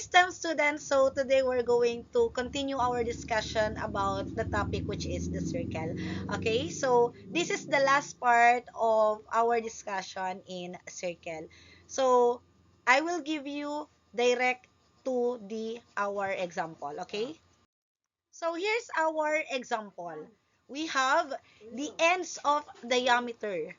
first time students, so today we're going to continue our discussion about the topic which is the circle. Okay, so this is the last part of our discussion in circle. So I will give you direct to the our example, okay? So here's our example. We have the ends of diameter,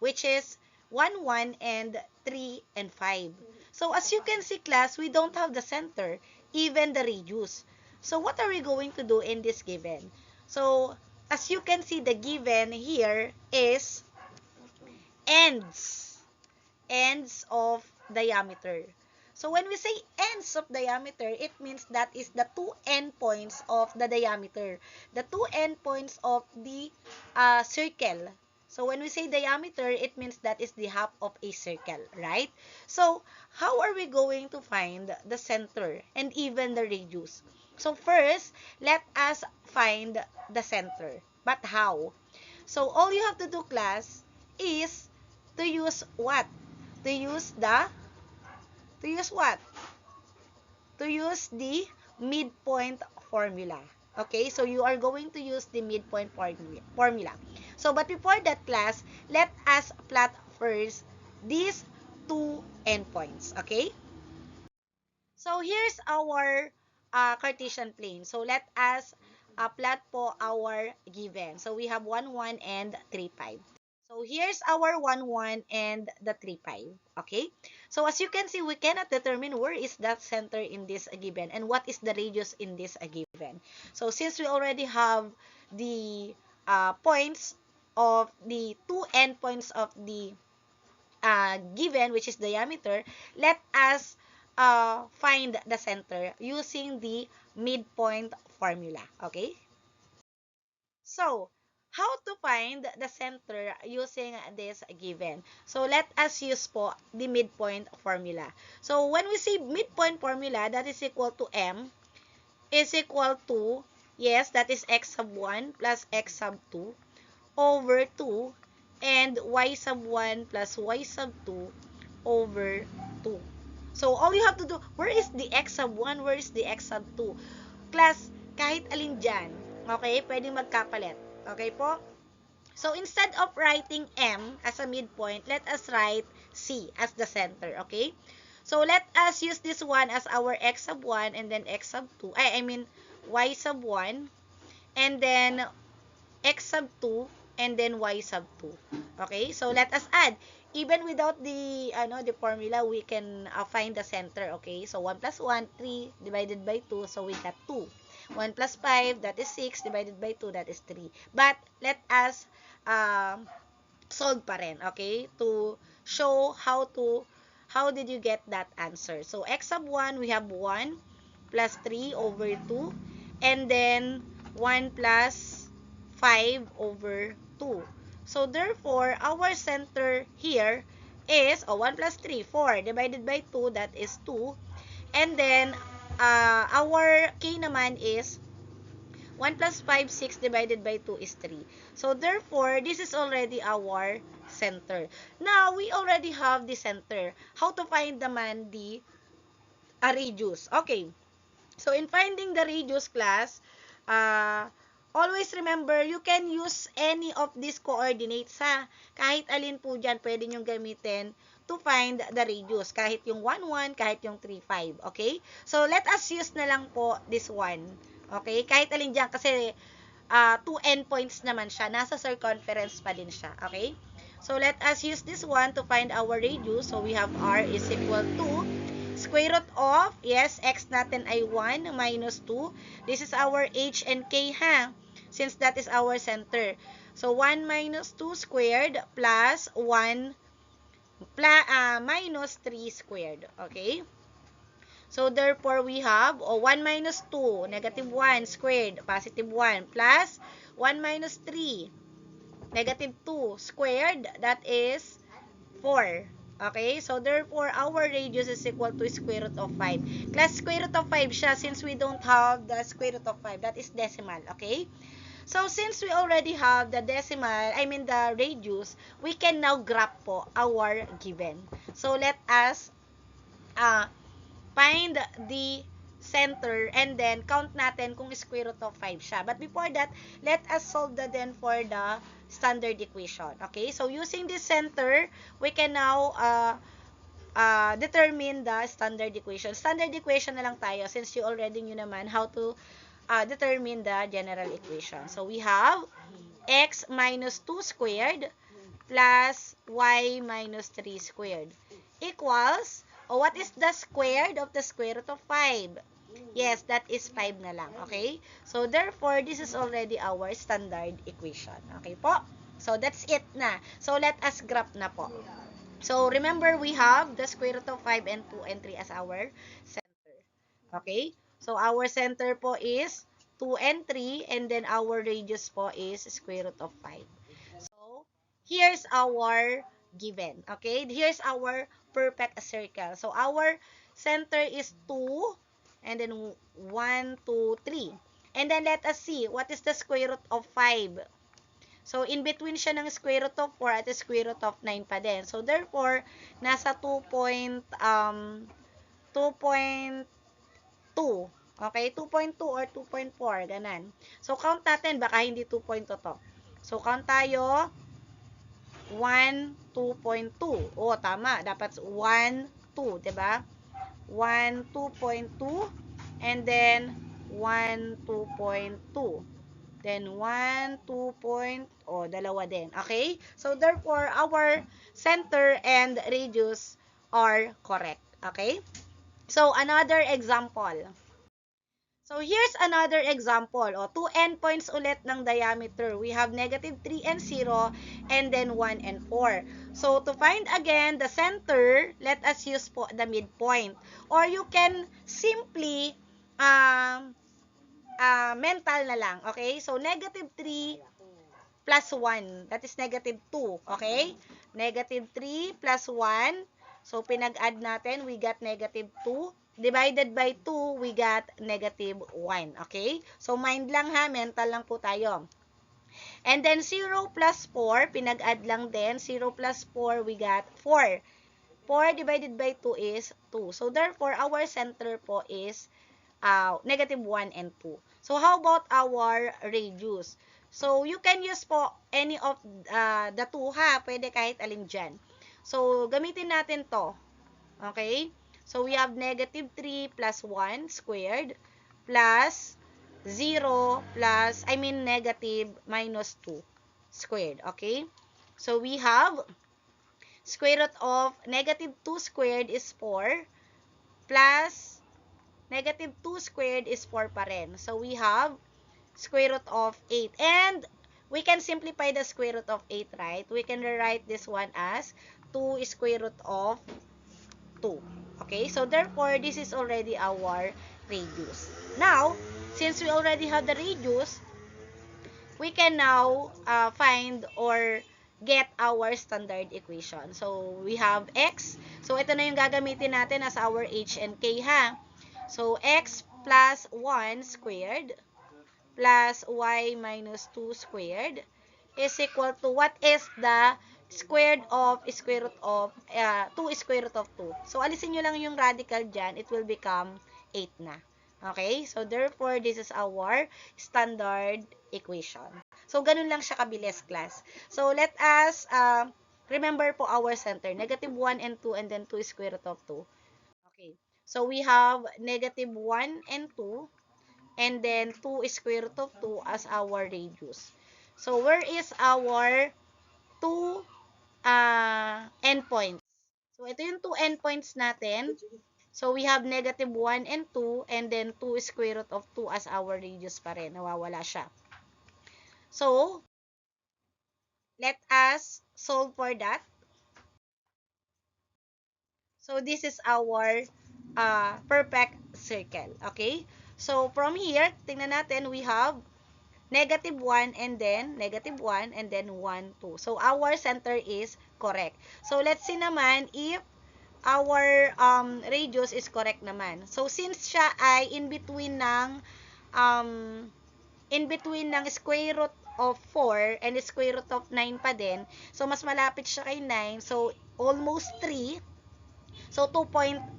which is 1, 1, and 3, and 5. So as you can see, class, we don't have the center, even the radius. So what are we going to do in this given? So as you can see, the given here is ends, ends of diameter. So when we say ends of diameter, it means that is the two endpoints of the diameter, the two endpoints of the circle. So when we say diameter, it means that is the half of a circle, right? So how are we going to find the center and even the radius? So first, let us find the center. But how? So all you have to do, class, is to use what? To use the to use what? To use the midpoint formula. Okay, so you are going to use the midpoint formula. So, but before that, class, let us plot first these two endpoints. Okay? So, here's our Cartesian plane. So, let us plot po our given. So, we have 1, 1, and 3, 5. So, here's our 1, 1, and the 3, 5. Okay? So, as you can see, we cannot determine where is that center in this given and what is the radius in this given. So, since we already have the points of the two endpoints of the given, which is diameter, let us find the center using the midpoint formula. Okay? So, how to find the center using this given? So, let us use po the midpoint formula. So, when we say midpoint formula, that is equal to M is equal to, yes, that is x sub 1 plus x sub 2 over 2 and y sub 1 plus y sub 2 over 2. So, all you have to do, where is the x sub 1? Where is the x sub 2? Class, kahit alin dyan. Okay? Pwedeng magkapalit. Okay po? So, instead of writing M as a midpoint, let us write C as the center. Okay? So, let us use this one as our x sub 1 and then x sub 2. I mean, y sub 1 and then x sub 2 and then y sub 2. Okay? So, let us add. Even without the formula, we can find the center. Okay? So, 1 plus 1, 3 divided by 2. So, we got 2. 1 plus 5, that is 6 divided by 2, that is 3. But, let us solve pa rin. Okay? To show how did you get that answer. So, x sub 1, we have 1 plus 3 over 2. And then, 1 plus 5 over 2. So, therefore, our center here is, 1 plus 3, 4, divided by 2, that is 2. And then, our k naman is 1 plus 5, 6 divided by 2 is 3. So, therefore, this is already our center. Now, we already have the center. How to find naman the radius? Okay. So, in finding the radius, class, uh, always remember, you can use any of these coordinates, ha? Kahit alin po dyan, pwede nyo gamitin to find the radius. Kahit yung 1, 1, kahit yung 3, 5. Okay? So, let us use na lang po this one. Okay? Kahit alin dyan, kasi two endpoints naman siya. Nasa circumference pa din siya. Okay? So, let us use this one to find our radius. So, we have r is equal to square root of, yes, x natin ay 1 minus 2. This is our h and k, ha? Since that is our center. So, 1 minus 2 squared plus 1 minus 3 squared. Okay? So, therefore, we have 1 minus 2, negative 1 squared, positive 1, plus 1 minus 3, negative 2 squared, that is 4. Okay? So, therefore, our radius is equal to square root of 5. Class, square root of 5 siya since we don't have the square root of 5. That is decimal. Okay? So, since we already have the decimal, the radius, we can now graph po our given. So, let us find find the center and then count natin kung square root of 5 siya. But before that, let us solve that then for the standard equation. Okay? So, using this center, we can now determine the standard equation. Standard equation na lang tayo since you already knew naman how to determine the general equation. So, we have x minus 2 squared plus y minus 3 squared equals, what is the squared of the square root of 5? Yes, that is 5 na lang. Okay? So, therefore, this is already our standard equation. Okay po? So, that's it na. So, let us graph na po. So, remember, we have the square root of 5 and 2 and 3 as our center. Okay? So, our center po is 2 and 3, and then our radius po is square root of 5. So, here's our given. Okay? Here's our perfect circle. So, our center is 2, and then 1, 2, 3. And then, let us see, what is the square root of 5? So, in between siya ng square root of 4 at square root of 9 pa din. So, therefore, nasa 2.2. Okay? 2.2 or 2.4. Ganan. So, count natin. Baka hindi 2.2 to. So, count tayo. 1, 2.2. O, tama. Dapat 1, 2. Diba? 1, 2.2. And then, 1, 2.2. Then, 1, 2 point, dalawa din. Okay? So, therefore, our center and radius are correct. Okay? So, another example. So, here's another example. Two endpoints ulit ng diameter. We have negative 3 and 0, and then 1 and 4. So, to find again the center, let us use po the midpoint. Or you can simply mental na lang, okay? So, negative 3 plus 1, that is negative 2, okay? Negative 3 plus 1, so, pinag-add natin, we got negative 2. Divided by 2, we got negative 1, okay? So, mind lang ha, mental lang po tayo. And then, 0 plus 4, pinag-add lang din, 0 plus 4, we got 4. 4 divided by 2 is 2. So, therefore, our center po is negative 1 and 2. So, how about our radius? So, you can use po any of the two ha. Pwede kahit alin dyan. So, gamitin natin to. Okay? So, we have negative 3 plus 1 squared plus 0 plus, negative minus 2 squared. Okay? So, we have square root of negative 2 squared is 4 plus negative 2 squared is 4 pa rin. So, we have square root of 8. And, we can simplify the square root of 8, right? We can rewrite this one as 2 square root of 2. Okay? So, therefore, this is already our radius. Now, since we already have the radius, we can now find or get our standard equation. So, we have x. So, ito na yung gagamitin natin as our h and k, ha? So, x plus 1 squared plus y minus 2 squared is equal to what is the squared of square root of 2 square root of 2. So, alisin nyo lang yung radical dyan. It will become 8 na. Okay? So, therefore, this is our standard equation. So, ganun lang siya kabilis, class. So, let us remember po our center. Negative 1 and 2 and then 2 square root of 2. Okay. So, we have negative 1 and 2 and then 2 square root of 2 as our radius. So, where is our 2 endpoints? So, ito yung 2 endpoints natin. So, we have negative 1 and 2 and then 2 square root of 2 as our radius pa rin. Nawawala siya. So, let us solve for that. So, this is our perfect circle. Okay? So, from here, tingnan natin, we have negative 1 and then negative 1 and then 1, 2. So, our center is correct. So, let's see naman if our radius is correct naman. So, since siya ay in between ng square root of 4 and square root of 9 pa din, so, mas malapit siya kay 9. So, almost 3. So, 2.9.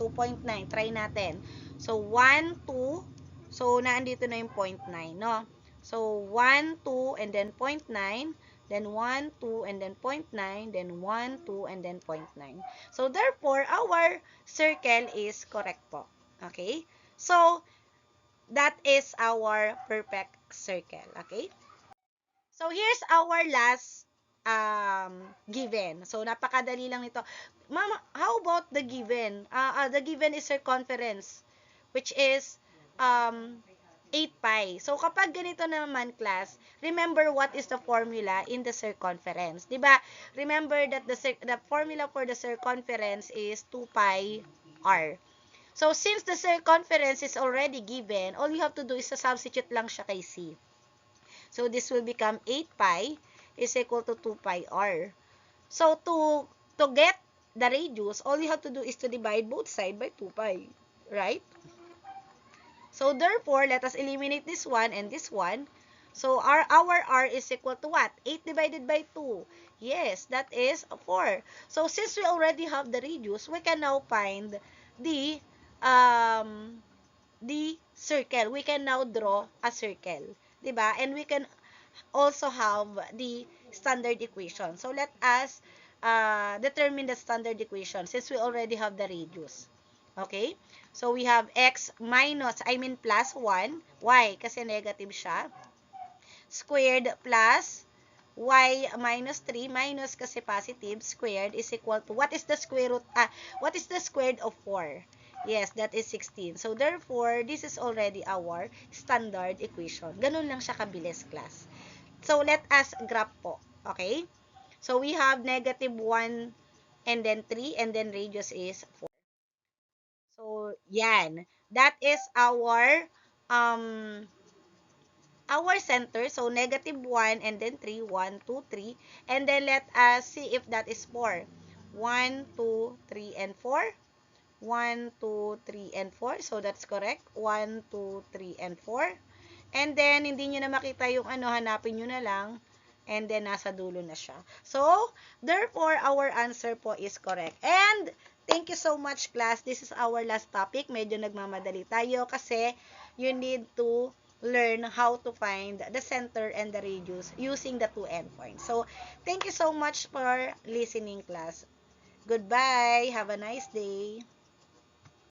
2.9. Try natin. So, 1, 2. So, naandito na yung 0.9, no? So, 1, 2, and then 0.9. Then 1, 2, and then 0.9. Then 1, 2, and then 0.9. So, therefore, our circle is correct po. Okay? So, that is our perfect circle. Okay? So, here's our last given. So, napakadali lang nito. Mama, how about the given? The given is circumference, which is 8 pi. So, kapag ganito naman, class, remember what is the formula in the circumference. Diba? Remember that the formula for the circumference is 2 pi r. So, since the circumference is already given, all you have to do is to substitute lang siya kay c. So, this will become 8 pi is equal to 2 pi r. So, to get the radius, all you have to do is to divide both sides by 2 pi. Right? So, therefore, let us eliminate this one and this one. So, our r is equal to what? 8 divided by 2. Yes, that is 4. So, since we already have the radius, we can now find the circle. We can now draw a circle. Diba? And we can also have the standard equation. So, let us determine the standard equation since we already have the radius. Okay? So, we have x minus, plus 1. Y, kasi negative siya. Squared plus y minus 3 minus kasi positive squared is equal to, what is the square root, what is the squared of 4? Yes, that is 16. So, therefore, this is already our standard equation. Ganun lang siya kabilis, class. So, let us graph po. Okay? So, we have negative 1 and then 3 and then radius is 4. So, yan. That is our center. So, negative 1 and then 3. 1, 2, 3. And then, let us see if that is 4. 1, 2, 3, and 4. 1, 2, 3, and 4. So, that's correct. 1, 2, 3, and 4. And then, hindi nyo na makita yung hanapin nyo na lang. And then, nasa dulo na siya. So, therefore, our answer po is correct. And, thank you so much, class. This is our last topic. Medyo nagmamadali tayo kasi you need to learn how to find the center and the radius using the two endpoints. So, thank you so much for listening, class. Goodbye. Have a nice day.